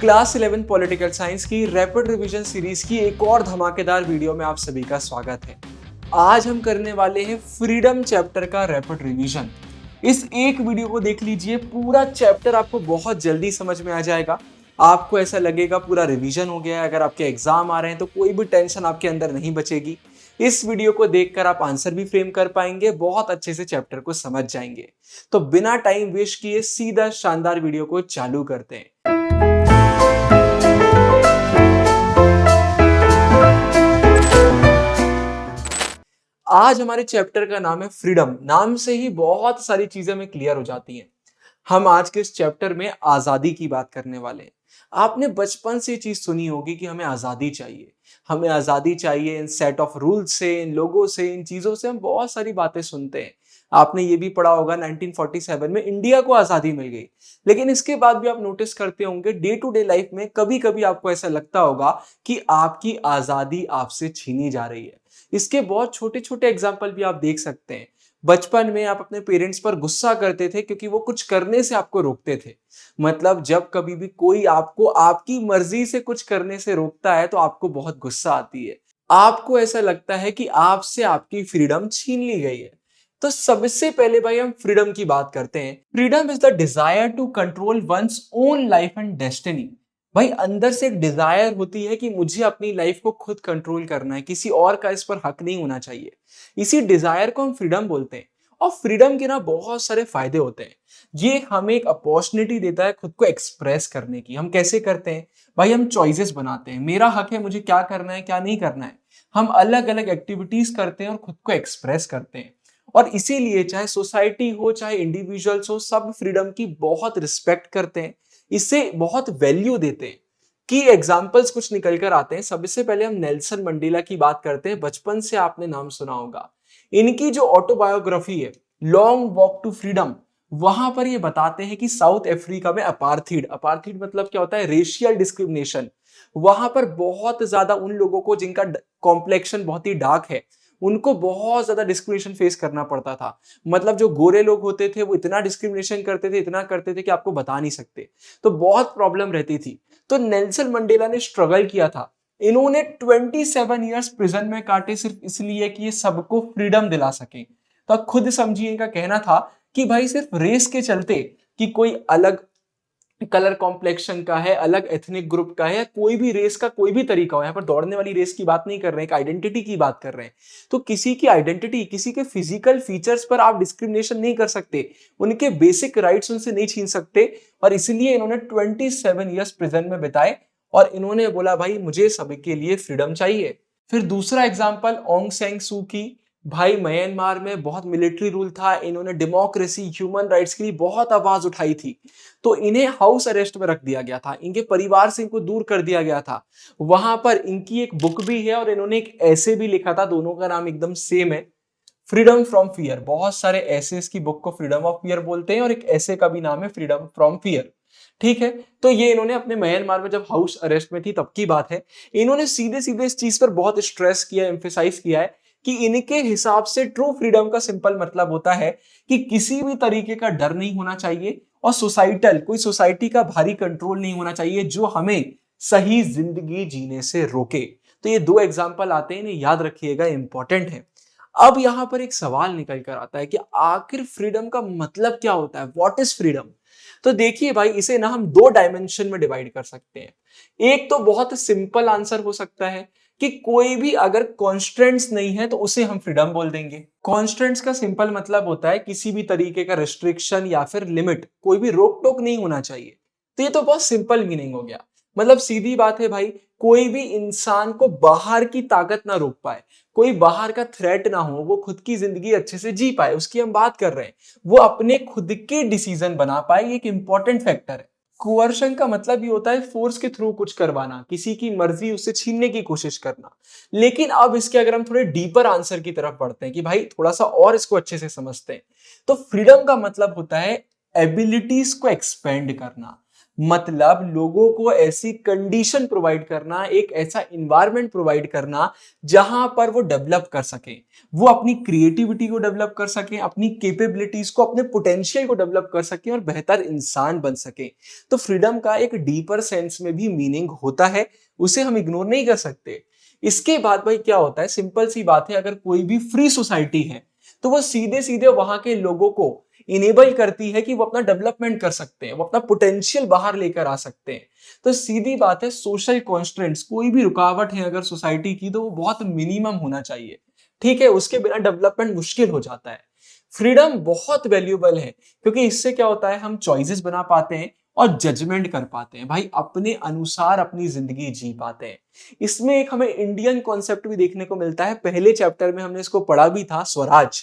Class 11 political science की rapid revision series की एक और धमाकेदार वीडियो में आप सभी का स्वागत है। आज हम करने वाले हैं फ्रीडम चैप्टर का रैपिड रिवीजन। इस एक वीडियो को देख लीजिए, पूरा चैप्टर आपको बहुत जल्दी समझ में आ जाएगा। आपको ऐसा लगेगा पूरा रिवीजन हो गया है। अगर आपके एग्जाम आ रहे हैं तो कोई भी टेंशन आपके अंदर नहीं बचेगी। इस वीडियो को देखकर आप आंसर भी फ्रेम कर पाएंगे, बहुत अच्छे से चैप्टर को समझ जाएंगे। तो बिना टाइम वेस्ट किए सीधा शानदार वीडियो को चालू करते हैं। आज हमारे चैप्टर का नाम है फ्रीडम। नाम से ही बहुत सारी चीजें हमें क्लियर हो जाती हैं। हम आज के इस चैप्टर में आजादी की बात करने वाले हैं। आपने बचपन से ये चीज सुनी होगी कि हमें आजादी चाहिए, हमें आजादी चाहिए। इन सेट ऑफ रूल्स से, इन लोगों से, इन चीजों से हम बहुत सारी बातें सुनते हैं। आपने ये भी पढ़ा होगा 1947 में इंडिया को आजादी मिल गई। लेकिन इसके बाद भी आप नोटिस करते होंगे डे टू डे लाइफ में कभी कभी आपको ऐसा लगता होगा कि आपकी आजादी आपसे छीनी जा रही है। इसके बहुत छोटे छोटे एग्जाम्पल भी आप देख सकते हैं। बचपन में आप अपने पेरेंट्स पर गुस्सा करते थे क्योंकि वो कुछ करने से आपको रोकते थे। मतलब जब कभी भी कोई आपको आपकी मर्जी से कुछ करने से रोकता है तो आपको बहुत गुस्सा आती है। आपको ऐसा लगता है कि आपसे आपकी फ्रीडम छीन ली गई है। तो सबसे पहले भाई हम फ्रीडम की बात करते हैं। Freedom is the desire to control one's own life and destiny. भाई अंदर से एक डिजायर होती है कि मुझे अपनी लाइफ को खुद कंट्रोल करना है, किसी और का इस पर हक नहीं होना चाहिए। इसी डिजायर को हम फ्रीडम बोलते हैं। और फ्रीडम के ना बहुत सारे फायदे होते हैं। ये हमें एक अपॉर्चुनिटी देता है खुद को एक्सप्रेस करने की। हम कैसे करते हैं भाई? हम चॉइसेस बनाते हैं। मेरा हक है मुझे क्या करना है क्या नहीं करना है। हम अलग अलग एक्टिविटीज करते हैं और खुद को एक्सप्रेस करते हैं। और इसीलिए चाहे सोसाइटी हो चाहे इंडिविजुअल्स हो, सब फ्रीडम की बहुत रिस्पेक्ट करते हैं, इसे बहुत वैल्यू देते हैं। की एग्जाम्पल्स कुछ निकल कर आते हैं। सबसे पहले हम नेल्सन मंडेला की बात करते हैं। बचपन से आपने नाम सुना होगा। इनकी जो ऑटोबायोग्राफी है लॉन्ग वॉक टू फ्रीडम, वहां पर ये बताते हैं कि साउथ अफ्रीका में अपार्थीड, अपार्थीड मतलब क्या होता है? Racial discrimination. वहां पर बहुत ज्यादा उन लोगों को जिनका कॉम्प्लेक्शन बहुत ही डार्क है, उनको बहुत ज्यादा डिस्क्रिमिनेशन फेस करना पड़ता था। मतलब जो गोरे लोग होते थे वो इतना डिस्क्रिमिनेशन करते थे, इतना करते थे कि आपको बता नहीं सकते। तो बहुत प्रॉब्लम रहती थी। तो नेल्सन मंडेला ने स्ट्रगल किया था। इन्होंने 27 ईयर्स प्रिजन में काटे सिर्फ इसलिए कि ये सबको फ्रीडम दिला सके। तो आप खुद समझिए, इनका कहना था कि भाई सिर्फ रेस के चलते कि कोई अलग कलर कॉम्प्लेक्शन का है, अलग एथनिक ग्रुप का है, कोई भी रेस का कोई भी तरीका हो, यहाँ पर दौड़ने वाली रेस की बात नहीं कर रहे हैं, एक आइडेंटिटी की बात कर रहे हैं। तो किसी की आइडेंटिटी, किसी के फिजिकल फीचर्स पर आप डिस्क्रिमिनेशन नहीं कर सकते, उनके बेसिक राइट्स उनसे नहीं छीन सकते। और इसलिए इन्होंने 27 ईयर्स प्रिजन में बिताए और इन्होंने बोला भाई मुझे सबके लिए फ्रीडम चाहिए। फिर दूसरा एग्जाम्पल ऑन्ग सैंग सू की। भाई म्यांमार में बहुत मिलिट्री रूल था, इन्होंने डेमोक्रेसी, ह्यूमन राइट्स के लिए बहुत आवाज उठाई थी। तो इन्हें हाउस अरेस्ट में रख दिया गया था, इनके परिवार से इनको दूर कर दिया गया था। वहां पर इनकी एक बुक भी है और इन्होंने एक ऐसे भी लिखा था, दोनों का नाम एकदम सेम है, फ्रीडम फ्रॉम फियर। बहुत सारे ऐसे की बुक को फ्रीडम ऑफ फियर बोलते हैं और एक ऐसे का भी नाम है फ्रीडम फ्रॉम फियर। ठीक है, तो ये इन्होंने अपने म्यांमार में जब हाउस अरेस्ट में थी तब की बात है। इन्होंने सीधे सीधे इस चीज पर बहुत स्ट्रेस किया, एम्फेसाइज किया है कि इनके हिसाब से ट्रू फ्रीडम का सिंपल मतलब होता है कि किसी भी तरीके का डर नहीं होना चाहिए और कोई सोसाइटी का भारी कंट्रोल नहीं होना चाहिए जो हमें सही जिंदगी जीने से रोके। तो ये दो एग्जांपल आते हैं, इन्हें याद रखिएगा, इंपॉर्टेंट है। अब यहां पर एक सवाल निकल कर आता है कि आखिर फ्रीडम का मतलब क्या होता है? What is freedom? तो देखिए भाई, इसे ना हम दो डायमेंशन में डिवाइड कर सकते हैं। एक तो बहुत सिंपल आंसर हो सकता है कि कोई भी अगर कॉन्स्ट्रेंट्स नहीं है तो उसे हम फ्रीडम बोल देंगे। कॉन्स्ट्रेंट्स का सिंपल मतलब होता है किसी भी तरीके का रेस्ट्रिक्शन या फिर लिमिट, कोई भी रोक टोक नहीं होना चाहिए। तो ये तो बहुत सिंपल मीनिंग हो गया। मतलब सीधी बात है भाई, कोई भी इंसान को बाहर की ताकत ना रोक पाए, कोई बाहर का थ्रेट ना हो, वो खुद की जिंदगी अच्छे से जी पाए, उसकी हम बात कर रहे हैं। वो अपने खुद के डिसीजन बना पाए, ये एक इंपॉर्टेंट फैक्टर है। कोअर्शन का मतलब ये होता है फोर्स के थ्रू कुछ करवाना, किसी की मर्जी उससे छीनने की कोशिश करना। लेकिन अब इसके अगर हम थोड़े डीपर आंसर की तरफ बढ़ते हैं कि भाई थोड़ा सा और इसको अच्छे से समझते हैं, तो फ्रीडम का मतलब होता है एबिलिटीज को एक्सपेंड करना। मतलब लोगों को ऐसी कंडीशन प्रोवाइड करना, एक ऐसा इन्वायरमेंट प्रोवाइड करना जहां पर वो डेवलप कर सके, वो अपनी क्रिएटिविटी को डेवलप कर सके, अपनी कैपेबिलिटीज को, अपने पोटेंशियल को डेवलप कर सके और बेहतर इंसान बन सके। तो फ्रीडम का एक डीपर सेंस में भी मीनिंग होता है, उसे हम इग्नोर नहीं कर सकते। इसके बाद भाई क्या होता है, सिंपल सी बात है, अगर कोई भी फ्री सोसाइटी है तो वो सीधे सीधे वहां के लोगों को इनेबल करती है कि वो अपना डेवलपमेंट कर सकते हैं, वो अपना पोटेंशियल बाहर लेकर आ सकते हैं। तो सीधी बात है, सोशल कॉन्स्ट्रेंट्स, कोई भी रुकावट है अगर सोसाइटी की तो वो बहुत मिनिमम होना चाहिए। ठीक है, उसके बिना डेवलपमेंट मुश्किल हो जाता है। फ्रीडम बहुत वैल्यूएबल है क्योंकि इससे क्या होता है, हम चॉइसेस बना पाते हैं और जजमेंट कर पाते हैं, भाई अपने अनुसार अपनी जिंदगी जी पाते हैं। इसमें एक हमें इंडियन कॉन्सेप्ट भी देखने को मिलता है, पहले चैप्टर में हमने इसको पढ़ा भी था, स्वराज।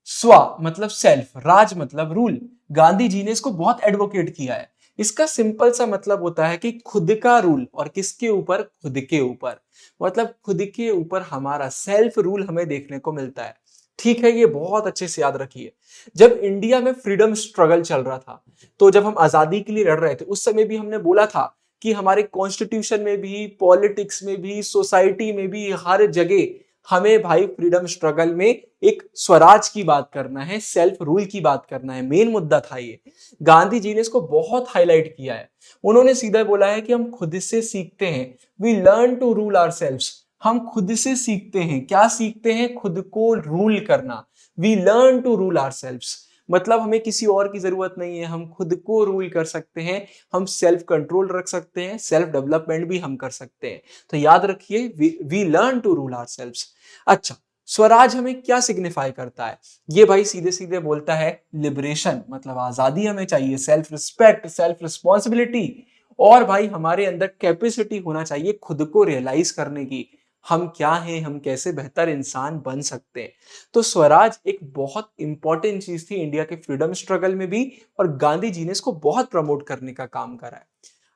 स्व मतलब सेल्फ, राज मतलब रूल। गांधी जी ने इसको बहुत एडवोकेट किया है। इसका सिंपल सा मतलब होता है कि खुद का रूल, और किसके ऊपर, खुद के ऊपर। मतलब खुद के ऊपर हमारा सेल्फ रूल हमें देखने को मिलता है। ठीक है, ये बहुत अच्छे से याद रखिए। जब इंडिया में फ्रीडम स्ट्रगल चल रहा था, तो जब हम आजादी के लिए लड़ रहे थे, उस समय भी हमने बोला था कि हमारे कॉन्स्टिट्यूशन में भी, पॉलिटिक्स में भी, सोसाइटी में भी, हर जगह हमें भाई फ्रीडम स्ट्रगल में एक स्वराज की बात करना है, सेल्फ रूल की बात करना है। मेन मुद्दा था ये। गांधी जी ने इसको बहुत हाईलाइट किया है। उन्होंने सीधा बोला है कि हम खुद से सीखते हैं, we learn to rule ourselves. हम खुद से सीखते हैं, क्या सीखते हैं, खुद को रूल करना। We learn to rule ourselves, मतलब हमें किसी और की जरूरत नहीं है, हम खुद को रूल कर सकते हैं, हम सेल्फ कंट्रोल रख सकते हैं, सेल्फ डेवलपमेंट भी हम कर सकते हैं। तो याद रखिए, we learn to rule ourselves. अच्छा, स्वराज हमें क्या सिग्निफाई करता है? ये भाई सीधे सीधे बोलता है लिबरेशन, मतलब आजादी हमें चाहिए, सेल्फ रिस्पेक्ट, सेल्फ रिस्पॉन्सिबिलिटी, और भाई हमारे अंदर कैपेसिटी होना चाहिए खुद को रियलाइज करने की, हम क्या हैं, हम कैसे बेहतर इंसान बन सकते हैं। तो स्वराज एक बहुत इंपॉर्टेंट चीज थी इंडिया के फ्रीडम स्ट्रगल में भी, और गांधी जी ने इसको बहुत प्रमोट करने का काम करा है।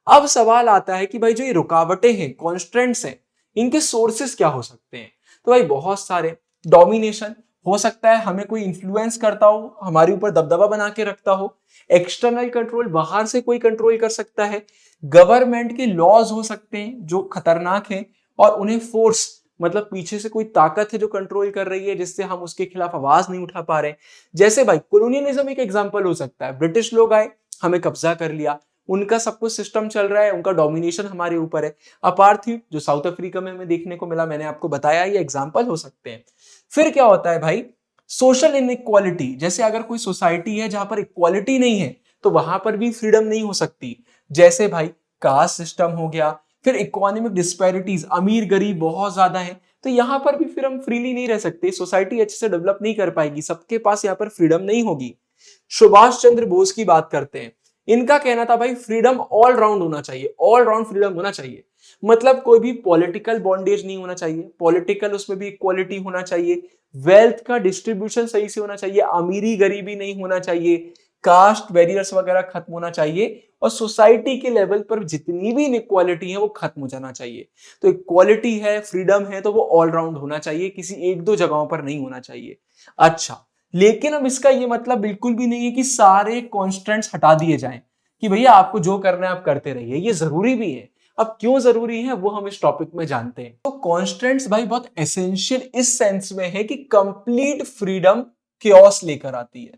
अब सवाल आता है कि भाई जो ये रुकावटें हैं, कॉन्स्ट्रेंट्स हैं, इनके सोर्सेस क्या हो सकते हैं? तो भाई बहुत सारे। डोमिनेशन हो सकता है, हमें कोई इन्फ्लुएंस करता हो, हमारे ऊपर दबदबा बना के रखता हो। एक्सटर्नल कंट्रोल, बाहर से कोई कंट्रोल कर सकता है। गवर्नमेंट के लॉज हो सकते हैं जो खतरनाक हैं, और उन्हें फोर्स, मतलब पीछे से कोई ताकत है जो कंट्रोल कर रही है, जिससे हम उसके खिलाफ आवाज नहीं उठा पा रहे। जैसे भाई कोलोनियलिज्म एक एग्जांपल हो सकता है। ब्रिटिश लोग आए, हमें कब्जा कर लिया, उनका सब कुछ सिस्टम चल रहा है, उनका डोमिनेशन हमारे ऊपर है। अपार्थीड जो साउथ अफ्रीका में हमें देखने को मिला, मैंने आपको बताया, ये एग्जांपल हो सकते हैं। फिर क्या होता है भाई, सोशल इनइक्वालिटी, जैसे अगर कोई सोसाइटी है जहां पर इक्वालिटी नहीं है, तो वहां पर भी फ्रीडम नहीं हो सकती। जैसे भाई कास्ट सिस्टम हो गया। फिर इकोनॉमिक डिस्पैरिटीज, अमीर गरीब बहुत ज्यादा है, तो यहां पर भी फिर हम फ्रीली नहीं रह सकते, सोसाइटी अच्छे से डेवलप नहीं कर पाएगी, सबके पास यहाँ पर फ्रीडम नहीं होगी। सुभाष चंद्र बोस की बात करते हैं, इनका कहना था भाई फ्रीडम ऑल राउंड होना चाहिए, ऑल राउंड फ्रीडम होना चाहिए। मतलब कोई भी पॉलिटिकल बॉन्डेज नहीं होना चाहिए, पॉलिटिकल उसमें भी इक्वालिटी होना चाहिए, वेल्थ का डिस्ट्रीब्यूशन सही से होना चाहिए, अमीरी गरीबी नहीं होना चाहिए, कास्ट बैरियर्स वगैरह खत्म होना चाहिए, और सोसाइटी के लेवल पर जितनी भी इनइक्वालिटी है वो खत्म हो जाना चाहिए। तो इक्वालिटी है, फ्रीडम है, तो वो ऑल राउंड होना चाहिए, किसी एक दो जगहों पर नहीं होना चाहिए। अच्छा, लेकिन अब इसका ये मतलब बिल्कुल भी नहीं है कि सारे कॉन्स्टेंट्स हटा दिए जाएं, कि भैया आपको जो करना है आप करते रहिए। ये जरूरी भी है। अब क्यों जरूरी है वो हम इस टॉपिक में जानते हैं। तो कॉन्स्टेंट्स भाई बहुत एसेंशियल इस सेंस में है कि कंप्लीट फ्रीडम केओस लेकर आती है।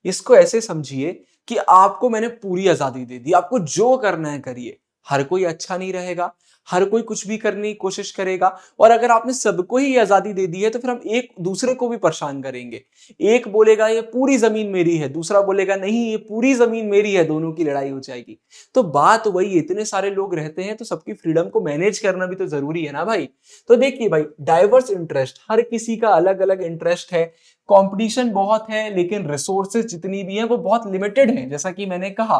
इसको ऐसे समझिए कि आपको मैंने पूरी आजादी दे दी, आपको जो करना है करिए। हर कोई अच्छा नहीं रहेगा, हर कोई कुछ भी करने की कोशिश करेगा, और अगर आपने सबको ही आजादी दे दी है तो फिर हम एक दूसरे को भी परेशान करेंगे। एक बोलेगा ये पूरी जमीन मेरी है, दूसरा बोलेगा नहीं ये पूरी जमीन मेरी है, दोनों की लड़ाई हो जाएगी। तो बात वही, इतने सारे लोग रहते हैं तो सबकी फ्रीडम को मैनेज करना भी तो जरूरी है ना भाई। तो देखिए भाई, डाइवर्स इंटरेस्ट, हर किसी का अलग अलग इंटरेस्ट है, कंपटीशन बहुत है, लेकिन रिसोर्सेज जितनी भी हैं वो बहुत लिमिटेड हैं, जैसा कि मैंने कहा।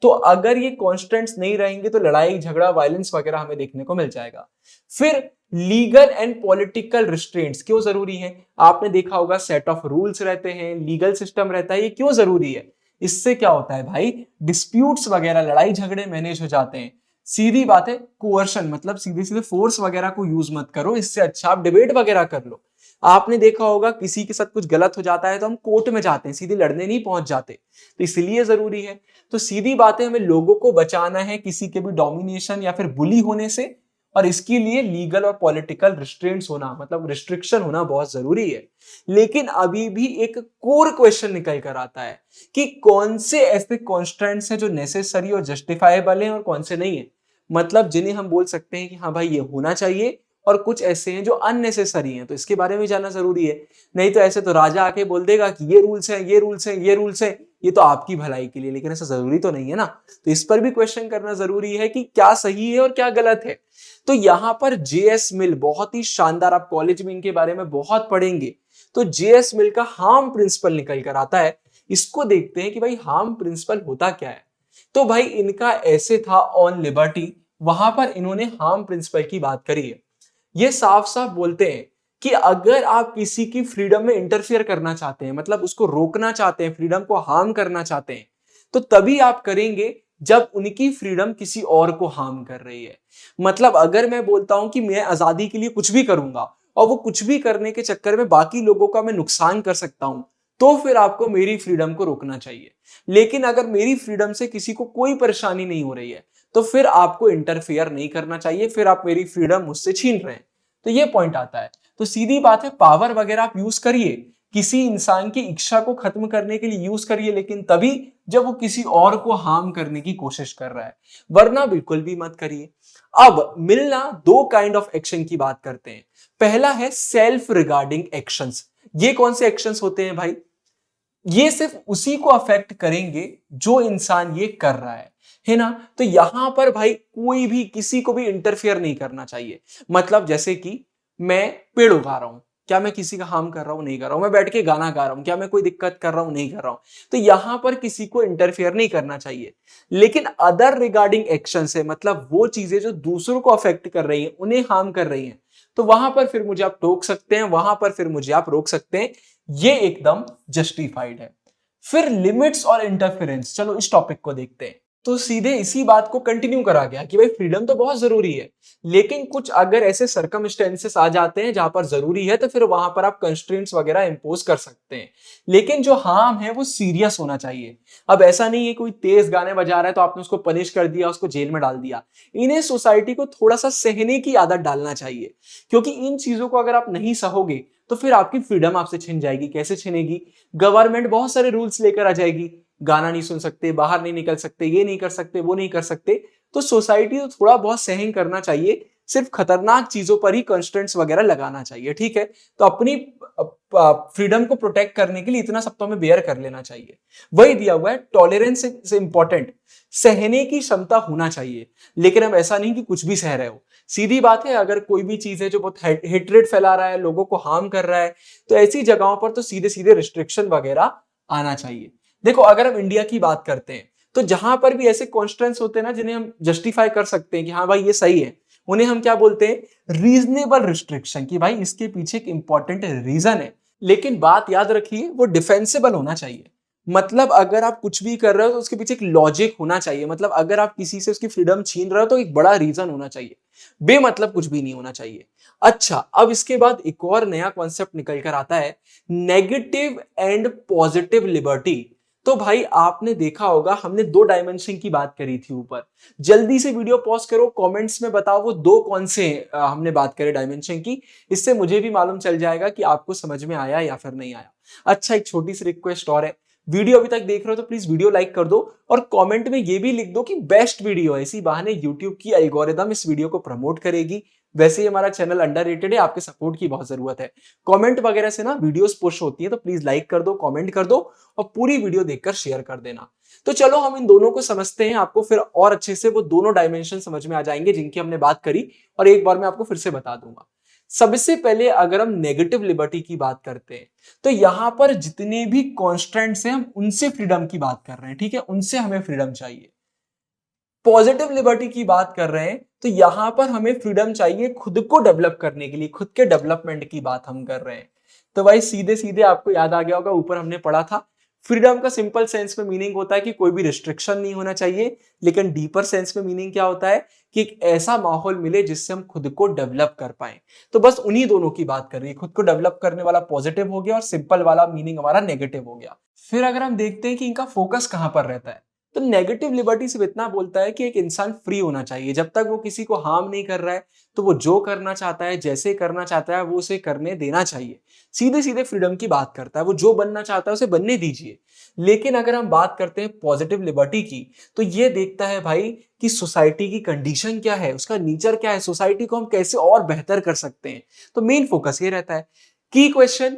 तो अगर ये कॉन्स्टेंट्स नहीं रहेंगे तो लड़ाई झगड़ा वायलेंस वगैरह हमें देखने को मिल जाएगा। फिर लीगल एंड पॉलिटिकल रिस्ट्रेंट्स क्यों जरूरी है? आपने देखा होगा सेट ऑफ रूल्स रहते हैं, लीगल सिस्टम रहता है, ये क्यों जरूरी है? इससे क्या होता है भाई, डिस्प्यूट्स वगैरह, लड़ाई झगड़े मैनेज हो जाते हैं। सीधी बात है, कोअर्शन मतलब सीधे सीधे फोर्स वगैरह को यूज मत करो, इससे अच्छा आप डिबेट वगैरह कर लो। आपने देखा होगा किसी के साथ कुछ गलत हो जाता है तो हम कोर्ट में जाते हैं, सीधे लड़ने नहीं पहुंच जाते, तो इसलिए जरूरी है। तो सीधी बात है, हमें लोगों को बचाना है किसी के भी डोमिनेशन या फिर बुली होने से, और इसके लिए लीगल और पॉलिटिकल रिस्ट्रेंट्स होना, मतलब रिस्ट्रिक्शन होना बहुत जरूरी है। लेकिन अभी भी एक कोर क्वेश्चन निकल कर आता है कि कौन से ऐसे कॉन्स्टेंट्स हैं जो नेसेसरी और जस्टिफाइबल हैं और कौन से नहीं है, मतलब जिन्हें हम बोल सकते हैं कि हाँ भाई ये होना चाहिए, और कुछ ऐसे हैं जो अननेसेसरी हैं, तो इसके बारे में जानना जरूरी है। नहीं तो ऐसे तो राजा आके बोल देगा कि ये रूल्स हैं, ये रूल्स हैं, ये रूल्स हैं, ये तो आपकी भलाई के लिए, लेकिन ऐसा जरूरी तो नहीं है ना। तो इस पर भी क्वेश्चन करना जरूरी है कि क्या सही है और क्या गलत है। तो यहां पर जेएस मिल बहुत ही शानदार, आप कॉलेज में इनके बारे में बहुत पढ़ेंगे। तो जेएस मिल का हार्म प्रिंसिपल निकल कर आता है। इसको देखते हैं कि भाई हार्म प्रिंसिपल होता क्या है। तो भाई इनका ऐसे था ऑन लिबर्टी, वहां पर इन्होंने हार्म प्रिंसिपल की बात करी है। ये साफ साफ बोलते हैं कि अगर आप किसी की फ्रीडम में इंटरफियर करना चाहते हैं, मतलब उसको रोकना चाहते हैं, फ्रीडम को हार्म करना चाहते हैं, तो तभी आप करेंगे जब उनकी फ्रीडम किसी और को हार्म कर रही है। मतलब अगर मैं बोलता हूं कि मैं आजादी के लिए कुछ भी करूंगा और वो कुछ भी करने के चक्कर में बाकी लोगों का मैं नुकसान कर सकता हूं, तो फिर आपको मेरी फ्रीडम को रोकना चाहिए। लेकिन अगर मेरी फ्रीडम से किसी को कोई परेशानी नहीं हो रही है, तो फिर आपको इंटरफेयर नहीं करना चाहिए, फिर आप मेरी फ्रीडम मुझसे छीन रहे हैं। तो ये पॉइंट आता है। तो सीधी बात है, पावर वगैरह आप यूज करिए, किसी इंसान की इच्छा को खत्म करने के लिए यूज करिए, लेकिन तभी जब वो किसी और को हार्म करने की कोशिश कर रहा है, वरना बिल्कुल भी मत करिए। अब मिलना दो काइंड ऑफ एक्शन की बात करते हैं। पहला है सेल्फ रिगार्डिंग एक्शंस। ये कौन से एक्शंस होते हैं भाई? ये सिर्फ उसी को अफेक्ट करेंगे जो इंसान ये कर रहा है ना। तो यहां पर भाई कोई भी किसी को भी इंटरफेयर नहीं करना चाहिए। मतलब जैसे कि मैं पेड़ उगा रहा हूं, क्या मैं किसी का हार्म कर रहा हूं? नहीं कर रहा हूं। मैं बैठ के गाना गा रहा हूं, क्या मैं कोई दिक्कत कर रहा हूं? नहीं कर रहा हूं। तो यहां पर किसी को इंटरफेयर नहीं करना चाहिए। लेकिन अदर रिगार्डिंग एक्शन है, मतलब वो चीजें जो दूसरों को अफेक्ट कर रही हैं, उन्हें हार्म कर रही हैं, तो वहां पर फिर मुझे आप टोक सकते हैं, वहां पर फिर मुझे आप रोक सकते हैं। ये एकदम जस्टिफाइड है। फिर लिमिट्स और इंटरफेरेंस, चलो इस टॉपिक को देखते हैं। तो सीधे इसी बात को कंटिन्यू करा गया कि भाई फ्रीडम तो बहुत जरूरी है, लेकिन कुछ अगर ऐसे सर्कमस्टेंसेस आ जाते हैं जहां पर जरूरी है, तो फिर वहां पर आप कंस्ट्रेंट्स वगैरह इंपोज कर सकते हैं। लेकिन जो हार्म है वो सीरियस होना चाहिए। अब ऐसा नहीं है कोई तेज गाने बजा रहा है तो आपने उसको पनिश कर दिया, उसको जेल में डाल दिया। इन्हें सोसाइटी को थोड़ा सा सहने की आदत डालना चाहिए, क्योंकि इन चीजों को अगर आप नहीं सहोगे तो फिर आपकी फ्रीडम आपसे छिन जाएगी। कैसे छिनेगी? गवर्नमेंट बहुत सारे रूल्स लेकर आ जाएगी, गाना नहीं सुन सकते, बाहर नहीं निकल सकते, ये नहीं कर सकते, वो नहीं कर सकते। तो सोसाइटी को थोड़ा बहुत सहन करना चाहिए, सिर्फ खतरनाक चीजों पर ही कंस्ट्रेंट्स वगैरह लगाना चाहिए, ठीक है। तो अपनी फ्रीडम को प्रोटेक्ट करने के लिए इतना सब तो हमें बेयर कर लेना चाहिए। वही दिया हुआ है, टॉलरेंस से इंपॉर्टेंट सहने की क्षमता होना चाहिए। लेकिन अब ऐसा नहीं कि कुछ भी सह रहे हो। सीधी बात है, अगर कोई भी चीज है जो बहुत हेट्रेड फैला रहा है, लोगों को हार्म कर रहा है, तो ऐसी जगहों पर तो सीधे सीधे रिस्ट्रिक्शन वगैरह आना चाहिए। देखो अगर हम इंडिया की बात करते हैं, तो जहां पर भी ऐसे कॉन्स्टेंट्स होते हैं ना जिन्हें हम जस्टिफाई कर सकते हैं कि हाँ भाई ये सही है, उन्हें हम क्या बोलते हैं? रीजनेबल रिस्ट्रिक्शन, कि भाई इसके पीछे एक इंपॉर्टेंट रीजन है। लेकिन बात याद रखिए, वो डिफेंसिबल होना चाहिए। मतलब अगर आप कुछ भी कर रहे हो तो उसके पीछे एक लॉजिक होना चाहिए। मतलब अगर आप किसी से उसकी फ्रीडम छीन रहे हो तो एक बड़ा रीजन होना चाहिए, बेमतलब कुछ भी नहीं होना चाहिए। अच्छा, अब इसके बाद एक और नया कॉन्सेप्ट निकल कर आता है, नेगेटिव एंड पॉजिटिव लिबर्टी। तो भाई आपने देखा होगा, हमने दो डायमेंशन की बात करी थी ऊपर। जल्दी से वीडियो पॉज करो, कमेंट्स में बताओ वो दो कौन से हमने बात करी डायमेंशन की। इससे मुझे भी मालूम चल जाएगा कि आपको समझ में आया या फिर नहीं आया। अच्छा, एक छोटी सी रिक्वेस्ट और है, वीडियो अभी तक देख रहे हो तो प्लीज वीडियो लाइक कर दो और कमेंट में ये भी लिख दो कि बेस्ट वीडियो है। इसी बहाने यूट्यूब की एल्गोरिदम इस वीडियो को प्रमोट करेगी। वैसे ही हमारा चैनल अंडररेटेड है, आपके सपोर्ट की बहुत जरूरत है। कमेंट वगैरह से ना वीडियोस पुश होती है, तो प्लीज लाइक कर दो, कमेंट कर दो और पूरी वीडियो देखकर शेयर कर देना। तो चलो हम इन दोनों को समझते हैं, आपको फिर और अच्छे से वो दोनों डायमेंशन समझ में आ जाएंगे जिनकी हमने बात करी, और एक बार मैं आपको फिर से बता दूंगा। सबसे पहले अगर हम नेगेटिव लिबर्टी की बात करते हैं, तो यहां पर जितने भी कॉन्स्टेंट्स हैं हम उनसे फ्रीडम की बात कर रहे हैं, ठीक है, उनसे हमें फ्रीडम चाहिए। पॉजिटिव लिबर्टी की बात कर रहे हैं तो यहां पर हमें फ्रीडम चाहिए खुद को डेवलप करने के लिए, खुद के डेवलपमेंट की बात हम कर रहे हैं। तो भाई सीधे सीधे आपको याद आ गया होगा, ऊपर हमने पढ़ा था फ्रीडम का सिंपल सेंस में मीनिंग होता है कि कोई भी रिस्ट्रिक्शन नहीं होना चाहिए, लेकिन डीपर सेंस में मीनिंग क्या होता है कि एक ऐसा माहौल मिले जिससे हम खुद को डेवलप कर पाए। तो बस उन्हीं दोनों की बात कर रही है, खुद को डेवलप करने वाला पॉजिटिव हो गया और सिंपल वाला मीनिंग हमारा नेगेटिव हो गया। फिर अगर हम देखते हैं कि इनका फोकस कहां पर रहता है, तो नेगेटिव लिबर्टी सिर्फ इतना बोलता है कि एक इंसान फ्री होना चाहिए, जब तक वो किसी को हार्म नहीं कर रहा है तो वो जो करना चाहता है, जैसे करना चाहता है वो उसे करने देना चाहिए। सीधे सीधे फ्रीडम की बात करता है, वो जो बनना चाहता है उसे बनने दीजिए। लेकिन अगर हम बात करते हैं पॉजिटिव लिबर्टी की, तो ये देखता है भाई कि सोसाइटी की कंडीशन क्या है, उसका नेचर क्या है, सोसाइटी को हम कैसे और बेहतर कर सकते हैं। तो मेन फोकस ये रहता है। की question,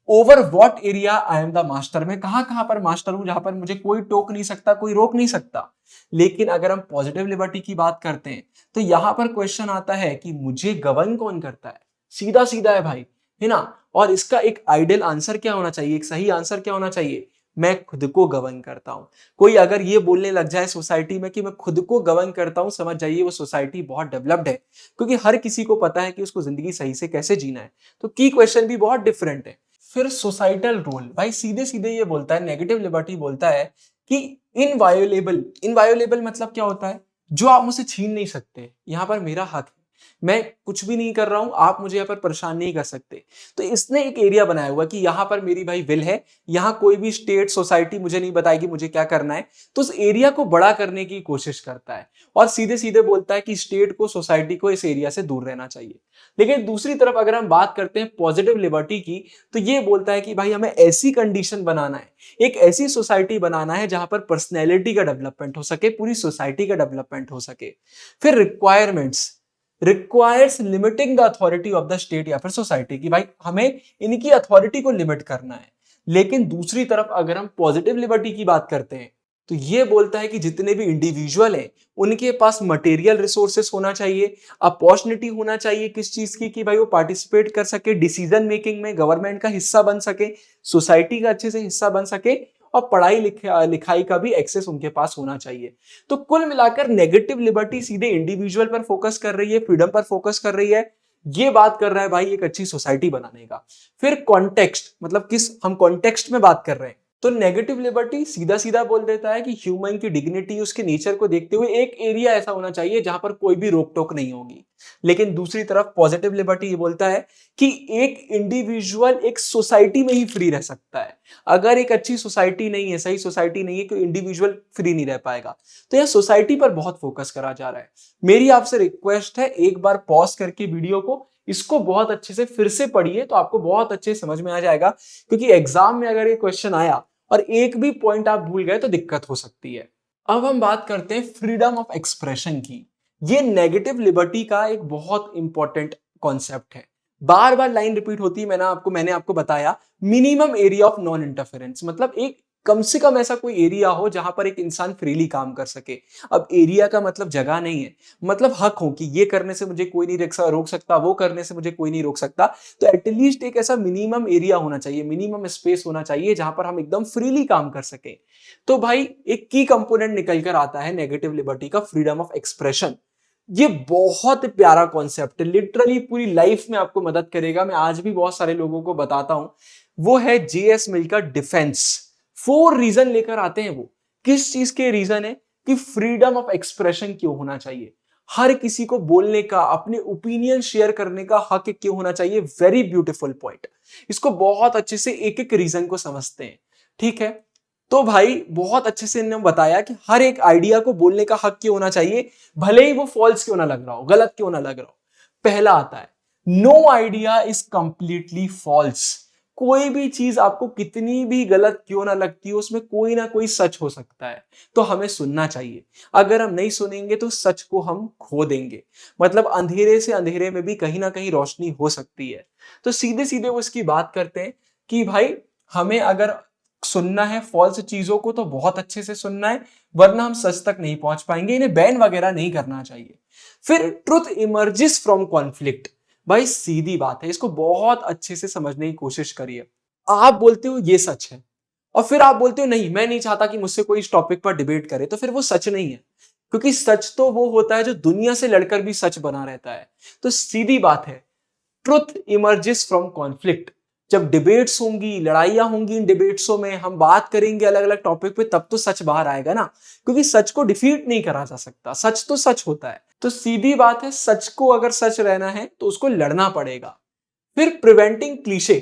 over what area I am the master, मैं कहां पर मास्टर हूं जहां पर मुझे कोई टोक नहीं सकता, कोई रोक नहीं सकता। लेकिन अगर हम पॉजिटिव लिबर्टी की बात करते हैं तो यहां पर क्वेश्चन आता है कि मुझे गवर्न कौन करता है। सीधा सीधा है भाई, है ना। और इसका एक आइडियल आंसर क्या होना चाहिए, एक सही आंसर क्या होना चाहिए, मैं खुद को गवर्न करता हूं। कोई अगर ये बोलने लग जाए सोसाइटी में कि मैं खुद को गवर्न करता हूं, समझ जाइए वो सोसाइटी बहुत डेवलप्ड है, क्योंकि हर किसी को पता है कि उसको जिंदगी सही से कैसे जीना है। तो की क्वेश्चन भी बहुत डिफरेंट है। फिर सोसाइटल रोल, भाई सीधे सीधे ये बोलता है, नेगेटिव लिबर्टी बोलता है कि इनवायोलेबल। इनवायोलेबल मतलब क्या होता है, जो आप मुझसे छीन नहीं सकते, यहां पर मेरा हक है, मैं कुछ भी नहीं कर रहा हूं, आप मुझे यहाँ पर परेशान नहीं कर सकते। तो इसने एक एरिया बनाया हुआ कि यहाँ पर मेरी भाई विल है, यहाँ कोई भी स्टेट सोसाइटी मुझे नहीं बताएगी मुझे क्या करना है। तो उस एरिया को बड़ा करने की कोशिश करता है और सीधे सीधे बोलता है कि स्टेट को, सोसाइटी को इस एरिया से दूर रहना चाहिए। लेकिन दूसरी तरफ अगर हम बात करते हैं पॉजिटिव लिबर्टी की, तो ये बोलता है कि भाई हमें ऐसी कंडीशन बनाना है, एक ऐसी सोसाइटी बनाना है जहां पर पर्सनैलिटी का डेवलपमेंट हो सके, पूरी सोसाइटी का डेवलपमेंट हो सके। फिर requirements, requires limiting the authority of the state या फिर सोसाइटी, की भाई हमें इनकी अथॉरिटी को लिमिट करना है। लेकिन दूसरी तरफ अगर हम पॉजिटिव लिबर्टी की बात करते हैं तो ये बोलता है कि जितने भी इंडिविजुअल हैं उनके पास मटेरियल रिसोर्सेस होना चाहिए, अपॉर्चुनिटी होना चाहिए किस चीज की, कि भाई वो पार्टिसिपेट कर सके डिसीजन मेकिंग में, गवर्नमेंट का हिस्सा बन सके, सोसाइटी का अच्छे से हिस्सा बन सके, और पढ़ाई लिखाई का भी एक्सेस उनके पास होना चाहिए। तो कुल मिलाकर नेगेटिव लिबर्टी सीधे इंडिविजुअल पर फोकस कर रही है, फ्रीडम पर फोकस कर रही है, ये बात कर रहा है भाई एक अच्छी सोसाइटी बनाने का। फिर कॉन्टेक्स्ट, मतलब किस हम कॉन्टेक्स्ट में बात कर रहे हैं, तो नेगेटिव लिबर्टी सीधा सीधा बोल देता है कि ह्यूमन की डिग्निटी, उसके नेचर को देखते हुए एक एरिया ऐसा होना चाहिए जहां पर कोई भी रोक टोक नहीं होगी। लेकिन दूसरी तरफ पॉजिटिव लिबर्टी ये बोलता है कि एक इंडिविजुअल एक सोसाइटी में ही फ्री रह सकता है। अगर एक अच्छी सोसाइटी नहीं है, सही सोसाइटी नहीं है, तो इंडिविजुअल फ्री नहीं रह पाएगा। तो यह सोसाइटी पर बहुत फोकस करा जा रहा है। मेरी आपसे रिक्वेस्ट है, एक बार पॉज करके वीडियो को, इसको बहुत अच्छे से फिर से पढ़िए तो आपको बहुत अच्छे समझ में आ जाएगा, क्योंकि एग्जाम में अगर ये क्वेश्चन आया और एक भी पॉइंट आप भूल गए तो दिक्कत हो सकती है। अब हम बात करते हैं फ्रीडम ऑफ एक्सप्रेशन की। ये नेगेटिव लिबर्टी का एक बहुत इंपॉर्टेंट कॉन्सेप्ट है। बार बार लाइन रिपीट होती है, मैंने आपको बताया minimum area of non interference, मतलब एक कम से कम ऐसा कोई एरिया हो जहां पर एक इंसान फ्रीली काम कर सके। अब एरिया का मतलब जगह नहीं है, मतलब हक हो कि ये करने से मुझे कोई नहीं रोक सकता, वो करने से मुझे कोई नहीं रोक सकता। तो एटलीस्ट एक ऐसा मिनिमम एरिया होना चाहिए, मिनिमम स्पेस होना चाहिए जहां पर हम एकदम फ्रीली काम कर सके। तो भाई एक की कंपोनेंट निकल कर आता है नेगेटिव लिबर्टी का, फ्रीडम ऑफ एक्सप्रेशन। ये बहुत प्यारा कॉन्सेप्ट है, लिटरली पूरी लाइफ में आपको मदद करेगा। मैं आज भी बहुत सारे लोगों को बताता हूं, वो है जेएस मिल का डिफेंस। 4 रीजन लेकर आते हैं वो। किस चीज के रीजन है कि फ्रीडम ऑफ एक्सप्रेशन क्यों होना चाहिए, हर किसी को बोलने का, अपने ओपिनियन शेयर करने का हक क्यों होना चाहिए। Very beautiful point. इसको बहुत अच्छे से एक एक रीजन को समझते हैं, ठीक है। तो भाई बहुत अच्छे से इन्होंने बताया कि हर एक आइडिया को बोलने का हक क्यों होना चाहिए, भले ही वो फॉल्स क्यों ना लग रहा हो, गलत क्यों ना लग रहा हो। पहला आता है, no idea is completely false. कोई भी चीज आपको कितनी भी गलत क्यों ना लगती हो, उसमें कोई ना कोई सच हो सकता है, तो हमें सुनना चाहिए। अगर हम नहीं सुनेंगे तो सच को हम खो देंगे, मतलब अंधेरे से अंधेरे में भी कहीं ना कहीं रोशनी हो सकती है। तो सीधे सीधे वो इसकी बात करते हैं कि भाई हमें अगर सुनना है फॉल्स चीजों को तो बहुत अच्छे से सुनना है, वरना हम सच तक नहीं पहुंच पाएंगे, इन्हें बैन वगैरह नहीं करना चाहिए। फिर ट्रुथ इमर्जेस फ्रॉम कॉन्फ्लिक्ट। भाई सीधी बात है, इसको बहुत अच्छे से समझने की कोशिश करिए। आप बोलते हो ये सच है और फिर आप बोलते हो नहीं मैं नहीं चाहता कि मुझसे कोई इस टॉपिक पर डिबेट करे, तो फिर वो सच नहीं है, क्योंकि सच तो वो होता है जो दुनिया से लड़कर भी सच बना रहता है। तो सीधी बात है, ट्रुथ इमर्जेस फ्रॉम कॉन्फ्लिक्ट। जब डिबेट्स होंगी, लड़ाइयां होंगी, इन डिबेट्सों में हम बात करेंगे अलग अलग टॉपिक पे, तब तो सच बाहर आएगा ना, क्योंकि सच को डिफीट नहीं करा जा सकता, सच तो सच होता है। तो सीधी बात है, सच को अगर सच रहना है तो उसको लड़ना पड़ेगा। फिर प्रिवेंटिंग क्लीशे।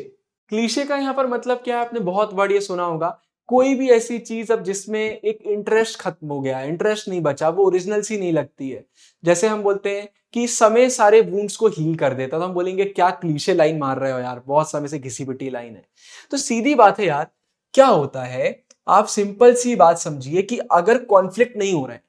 क्लीशे का यहां पर मतलब क्या है, आपने बहुत बार ये सुना होगा, कोई भी ऐसी चीज अब जिसमें एक इंटरेस्ट खत्म हो गया, इंटरेस्ट नहीं बचा, वो ओरिजिनल सी नहीं लगती है। जैसे हम बोलते हैं कि समय सारे वुंड्स को हील कर देता, तो हम बोलेंगे क्या क्लीशे लाइन मार रहे हो यार, बहुत समय से घिसी पिटी लाइन है। तो सीधी बात है यार, क्या होता है, आप सिंपल सी बात समझिए कि अगर कॉन्फ्लिक्ट नहीं हो रहा है,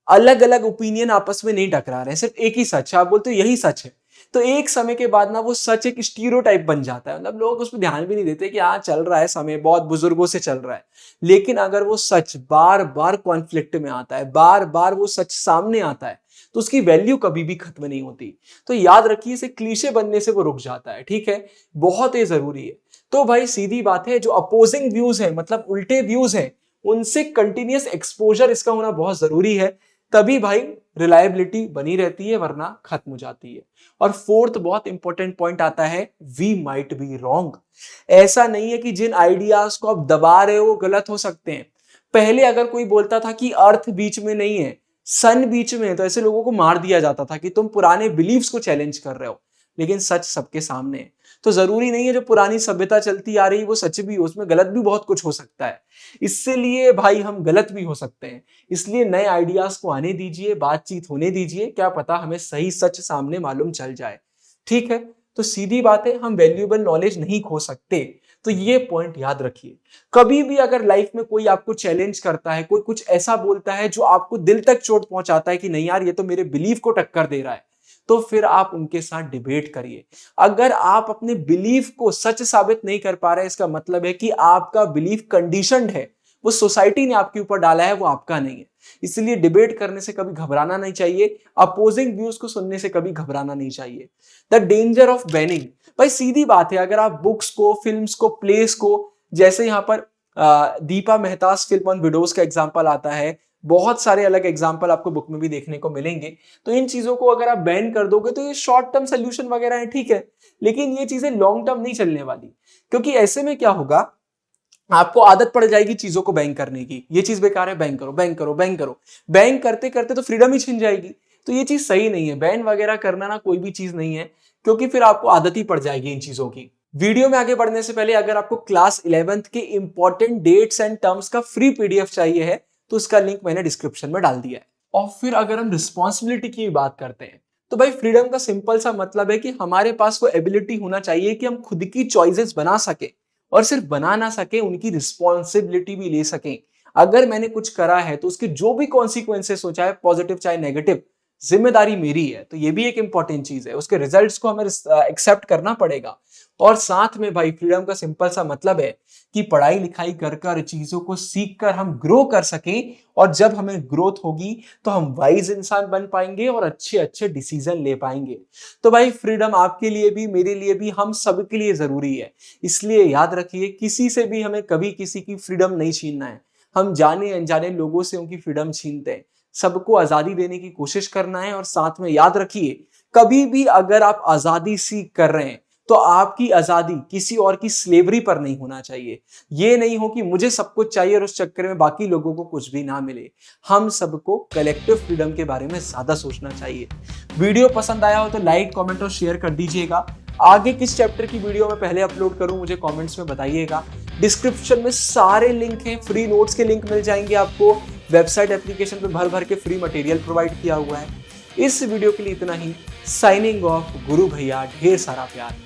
अलग अलग ओपिनियन आपस में नहीं टकरा रहे हैं, सिर्फ एक ही सच है, आप बोलते हो यही सच है, तो एक समय के बाद ना वो सच एक स्टीरियोटाइप बन जाता है। मतलब लोग उस पर ध्यान भी नहीं देते कि हाँ चल रहा है समय, बहुत बुजुर्गों से चल रहा है। लेकिन अगर वो सच बार बार कॉन्फ्लिक्ट में आता है, बार बार वो सच सामने आता है, तो उसकी वैल्यू कभी भी खत्म नहीं होती। तो याद रखिए, इसे क्लीशे बनने से वो रुक जाता है, ठीक है, बहुत ही जरूरी है। तो भाई सीधी बात है, जो अपोजिंग व्यूज है, मतलब उल्टे व्यूज है, उनसे कंटिन्यूस एक्सपोजर इसका होना बहुत जरूरी है, तभी भाई रिलायबिलिटी बनी रहती है, वरना खत्म हो जाती है। और फोर्थ बहुत इंपॉर्टेंट पॉइंट आता है, वी माइट बी रॉन्ग। ऐसा नहीं है कि जिन आइडियाज को आप दबा रहे हो वो गलत हो सकते हैं। पहले अगर कोई बोलता था कि अर्थ बीच में नहीं है, सन बीच में है, तो ऐसे लोगों को मार दिया जाता था कि तुम पुराने बिलीव्स को चैलेंज कर रहे हो। लेकिन सच सबके सामने है, तो जरूरी नहीं है जो पुरानी सभ्यता चलती आ रही वो सच भी हो, उसमें गलत भी बहुत कुछ हो सकता है। इसलिए भाई हम गलत भी हो सकते हैं, इसलिए नए आइडियाज को आने दीजिए, बातचीत होने दीजिए, क्या पता हमें सही सच सामने मालूम चल जाए, ठीक है। तो सीधी बात है, हम वैल्यूएबल नॉलेज नहीं खो सकते, तो ये पॉइंट याद रखिए। कभी भी अगर लाइफ में कोई आपको चैलेंज करता है, कोई कुछ ऐसा बोलता है जो आपको दिल तक चोट पहुंचाता है कि नहीं यार ये तो मेरे बिलीफ को टक्कर दे रहा है, तो फिर आप उनके साथ डिबेट करिए। अगर आप अपने बिलीफ को सच साबित नहीं कर पा रहे, इसका मतलब है कि आपका बिलीफ कंडीशनड है, वो सोसाइटी ने आपके ऊपर डाला है, वो आपका नहीं है। इसलिए डिबेट करने से कभी घबराना नहीं चाहिए, अपोजिंग व्यूज को सुनने से कभी घबराना नहीं चाहिए। The danger of banning. भाई सीधी बात है, अगर आप बुक्स को, फिल्म्स को, प्लेस को, जैसे यहाँ पर Deepa Mehta's film on widows का एग्जाम्पल आता है, बहुत सारे अलग एग्जाम्पल आपको बुक में भी देखने को मिलेंगे, तो इन चीजों को अगर आप बैन कर दोगे तो ये शॉर्ट टर्म सोल्यूशन वगैरह है, ठीक है, लेकिन ये चीजें लॉन्ग टर्म नहीं चलने वाली। क्योंकि ऐसे में क्या होगा, आपको आदत पड़ जाएगी चीजों को बैन करने की, ये चीज बेकार है, बैन करो बैन करो बैन करो, बैन करते करते तो फ्रीडम ही छिन जाएगी। तो ये चीज सही नहीं है, बैन वगैरह करना ना कोई भी चीज नहीं है, क्योंकि फिर आपको आदत ही पड़ जाएगी इन चीजों की। वीडियो में आगे बढ़ने से पहले अगर आपको क्लास 11th के इंपॉर्टेंट डेट्स एंड टर्म्स का फ्री पीडीएफ चाहिए है तो उसका लिंक मैंने डिस्क्रिप्शन में डाल दिया है। और फिर अगर हम रिस्पॉन्सिबिलिटी की बात करते हैं, तो भाई फ्रीडम का सिंपल सा मतलब है कि हमारे पास वो एबिलिटी होना चाहिए कि हम खुद की चॉइसेस बना सके, और सिर्फ बना ना सके, उनकी रिस्पॉन्सिबिलिटी भी ले सकें। अगर मैंने कुछ करा है तो उसके जो भी कॉन्सिक्वेंसेस हो, चाहे पॉजिटिव चाहे नेगेटिव, जिम्मेदारी मेरी है। तो ये भी एक इंपॉर्टेंट चीज है, उसके रिजल्ट्स को हमें एक्सेप्ट करना पड़ेगा। और साथ में भाई फ्रीडम का सिंपल सा मतलब है कि पढ़ाई लिखाई कर कर, चीजों को सीख कर हम ग्रो कर सकें, और जब हमें ग्रोथ होगी तो हम वाइज इंसान बन पाएंगे और अच्छे अच्छे डिसीजन ले पाएंगे। तो भाई फ्रीडम आपके लिए भी, मेरे लिए भी, हम सबके लिए जरूरी है। इसलिए याद रखिए, किसी से भी हमें कभी किसी की फ्रीडम नहीं छीनना है। हम जाने अनजाने लोगों से उनकी फ्रीडम छीनते हैं, सबको आजादी देने की कोशिश करना है। और साथ में याद रखिए, कभी भी अगर आप आजादी सीख कर रहे हैं तो आपकी आजादी किसी और की स्लेवरी पर नहीं होना चाहिए। ये नहीं हो कि मुझे सब कुछ चाहिए और उस चक्कर में बाकी लोगों को कुछ भी ना मिले। हम सबको कलेक्टिव फ्रीडम के बारे में ज्यादा सोचना चाहिए। वीडियो पसंद आया हो तो लाइक, कमेंट और शेयर कर दीजिएगा। आगे किस चैप्टर की वीडियो मैं पहले अपलोड करूं मुझे कमेंट्स में बताइएगा। डिस्क्रिप्शन में सारे लिंक हैं, फ्री नोट्स के लिंक मिल जाएंगे आपको। वेबसाइट, एप्लीकेशन पे भर भर के फ्री मटेरियल प्रोवाइड किया हुआ है। इस वीडियो के लिए इतना ही। साइनिंग ऑफ, गुरु भैया, ढेर सारा प्यार।